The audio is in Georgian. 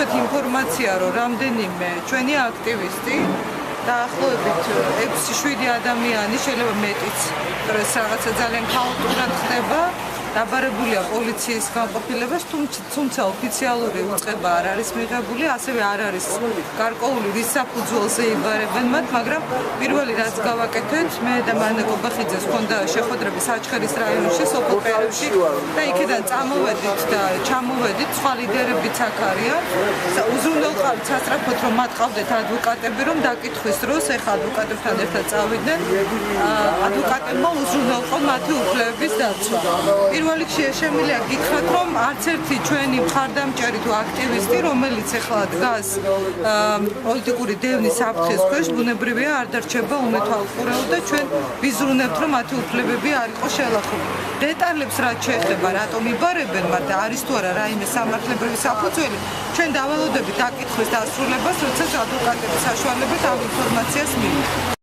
მივიღეთ ინფორმაცია, რომ რამდენიმე ჩვენი აქტივისტი დაახლოებით 6-7 ადამიანი, შეიძლება მეტიც, რომ ეს რაღაცა ძალიან ქაოტურად ხდება. დაბარებულია პოლიციის განყოფილებას, თუმცა ოფიციალური უწყება არ არის მიღებული, ასევე არ არის გარკვეული რის საფუძველზე იბარებენ მათ, მაგრამ პირველი რაც გავაკეთეთ, მე და მარინა კობახიძეს ჰქონდა შეხვედრები საჩხერის რაიონში, სოფელ პერევში და იქიდან წამოვედით და ჩამოვედით, სხვა ლიდერებიც აქ არიან. უზრუნველყავთ სასწრაფოდ, რომ მათ ყავდეთ ადვოკატები, რომ დაკითხვის დროს, ეხლა ადვოკატებთან ერთად წავიდნენ, ადვოკატებმა უზრუნველყო მათი უფლებების დაცვა. პირველ რიგში შემიძლია გითხრათ, რომ არც ერთი ჩვენი მხარდამჭერი თუ აქტივისტი, რომელიც ახლა დგას პოლიტიკური დევნის საფრთხის ქვეშ, ბუნებრივია არ დარჩება უმეთვალყურეო და ჩვენ ვიზრუნებთ, რომ მათი უფლებები არ იყო შელახული. დეტალებს რაც შეეხება, რატომ იბარებენ მათ და არის თუ არა რაიმე სამართლებრივი საფუძველი, ჩვენ დავალოდებით დაკითხვის დასრულებას, როდესაც ადვოკატების საშუალებით ამ ინფორმაციას მივიღებთ.